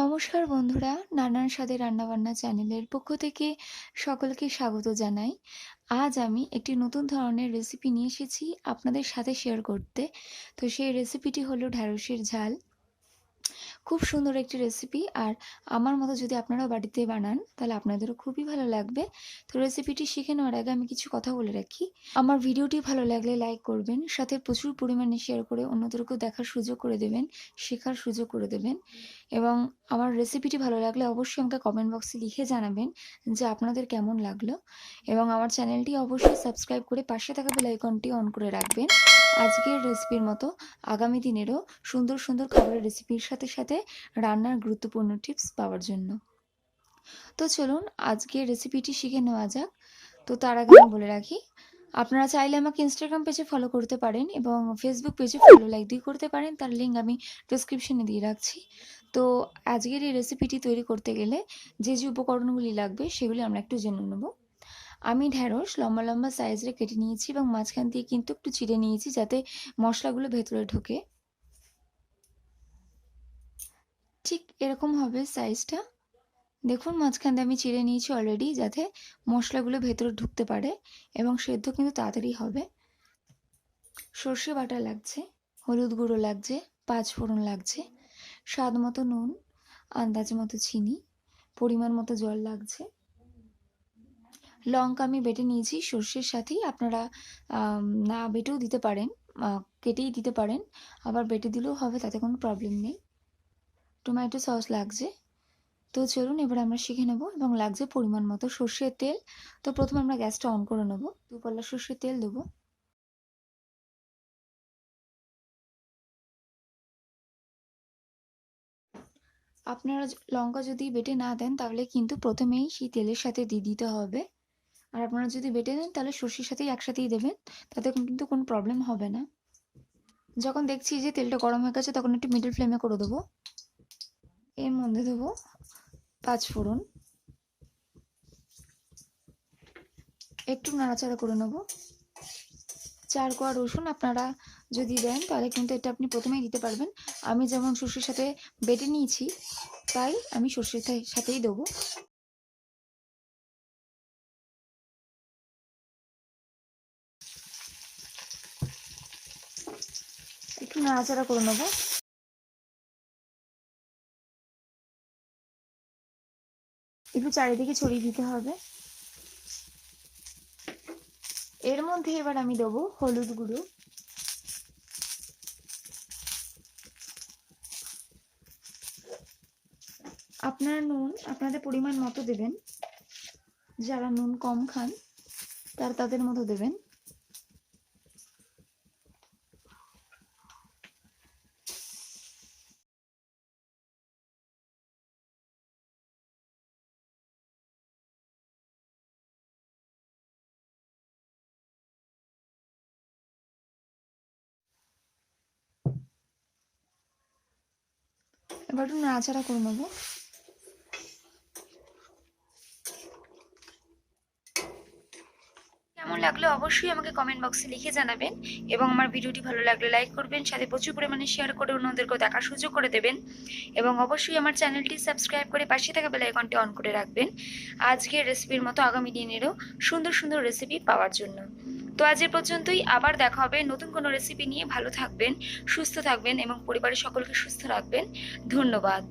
নমস্কার বন্ধুরা, নানান স্বাদের রান্নাবান্না চ্যানেলের পক্ষ থেকে সকলকে স্বাগত জানাই। আজ আমি একটি নতুন ধরনের রেসিপি নিয়ে এসেছি আপনাদের সাথে শেয়ার করতে। তো সেই রেসিপিটি হলো ঢ্যাঁড়সের ঝাল। খুব সুন্দর একটি রেসিপি, আর আমার মতো যদি আপনারাও বাড়িতে বানান তাহলে আপনাদেরও খুবই ভালো লাগবে। তো রেসিপিটি শিখে নেওয়ার আগে আমি কিছু কথা বলে রাখি। আমার ভিডিওটি ভালো লাগলে লাইক করবেন, সাথে প্রচুর পরিমাণে শেয়ার করে অন্যদেরকেও দেখার সুযোগ করে দেবেন, শেখার সুযোগ করে দেবেন। এবং আমার রেসিপিটি ভালো লাগলে অবশ্যই আমাকে কমেন্ট বক্সে লিখে জানাবেন যে আপনাদের কেমন লাগলো। এবং আমার চ্যানেলটি অবশ্যই সাবস্ক্রাইব করে পাশে থাকা বেল আইকনটি অন করে রাখবেন আজকের রেসিপির মতো আগামী দিনেরও সুন্দর সুন্দর খাবারের রেসিপির সাথে সাথে রান্নার গুরুত্বপূর্ণ টিপস পাওয়ার জন্য। তো চলুন আজকের রেসিপিটি শিখে নেওয়া যাক। তো তার আগে আমি বলে রাখি, আপনারা চাইলে আমাকে ইনস্টাগ্রাম পেজে ফলো করতে পারেন এবং ফেসবুক পেজে ফলো লাইক দিয়ে করতে পারেন, তার লিঙ্ক আমি ডেসক্রিপশনে দিয়ে রাখছি। তো আজকের এই রেসিপিটি তৈরি করতে গেলে যে যে উপকরণগুলি লাগবে সেগুলি আমরা একটু জেনে নেব। আমি ঢ্যাঁড়স লম্বা লম্বা সাইজে কেটে নিয়েছি এবং মাঝখান দিয়ে কিন্তু একটু চিড়ে নিয়েছি যাতে মশলাগুলো ভেতরে ঢোকে। ঠিক এরকম হবে সাইজটা। দেখুন মাঝখান দিয়ে আমি চিড়ে নিয়েছি অলরেডি, যাতে মশলাগুলো ভেতরে ঢুকতে পারে এবং সেদ্ধ কিন্তু তাড়াতাড়ি হবে। সর্ষে বাটা লাগছে, হলুদ গুঁড়ো লাগছে, 5 ফোড়ন লাগছে, স্বাদ মতো নুন, আন্দাজ মতো চিনি, পরিমাণ মতো জল লাগছে। লঙ্কা আমি বেটে নিয়েছি সর্ষের সাথেই, আপনারা না বেটেও দিতে পারেন, কেটেই দিতে পারেন, আবার বেটে দিলেও হবে, তাতে কোনো প্রবলেম নেই। টমেটো সস লাগছে। তো চলুন এবার আমরা শিখে নেব। এবং লাগছে পরিমাণ মতো সর্ষের তেল। তো প্রথমে আমরা গ্যাসটা অন করে নেব, 2 পল্লা সর্ষের তেল দেবো। আপনারা লঙ্কা যদি বেটে না দেন তাহলে কিন্তু প্রথমেই সেই তেলের সাথে দিয়ে দিতে হবে, আর আপনারা যদি বেটে দেন তাহলে সর্ষের সাথেই একসাথেই দেবেন, তাতে কিন্তু কোনো প্রবলেম হবে না। যখন দেখছি যে তেলটা গরম হয়ে গেছে তখন একটু মিডল ফ্লেমে করে দেবো। এর মধ্যে দেবো 5 ফোড়ন, একটু নাড়াচাড়া করে নেব। 4 কোয়া রসুন আপনারা যদি দেন তাহলে কিন্তু এটা আপনি প্রথমেই দিতে পারবেন। আমি যেমন সর্ষের সাথে বেটে নিয়েছি তাই আমি সর্ষের সাথেই দেবো। একটু নাড়াচাড়া করে নেব। একটু চারিদিকে ছড়িয়ে দিতে হবে। এর মধ্যে এবার আমি দেবো হলুদ গুঁড়ো, আপনারা নুন আপনাদের পরিমাণ মতো দেবেন, যারা নুন কম খান তারা তাদের মতো দেবেন। এবার একটু নাড়াচাড়া করে নেবো। কেমন লাগলো অবশ্যই আমাকে কমেন্ট বক্সে লিখে জানাবেন, এবং আমার ভিডিওটি ভালো লাগলে লাইক করবেন, সাথে প্রচুর পরিমাণে শেয়ার করে অন্যদেরকেও দেখার সুযোগ করে দেবেন, এবং অবশ্যই আমার চ্যানেলটি সাবস্ক্রাইব করে পাশে থাকা বেল আইকনটি অন করে রাখবেন আজকের রেসিপির মতো আগামী দিনেরও সুন্দর সুন্দর রেসিপি পাওয়ার জন্য। তো আজ এ পর্যন্তই, আবার দেখা হবে নতুন কোনো রেসিপি নিয়ে। ভালো থাকবেন, সুস্থ থাকবেন এবং পরিবারের সকলকে সুস্থ রাখবেন। ধন্যবাদ।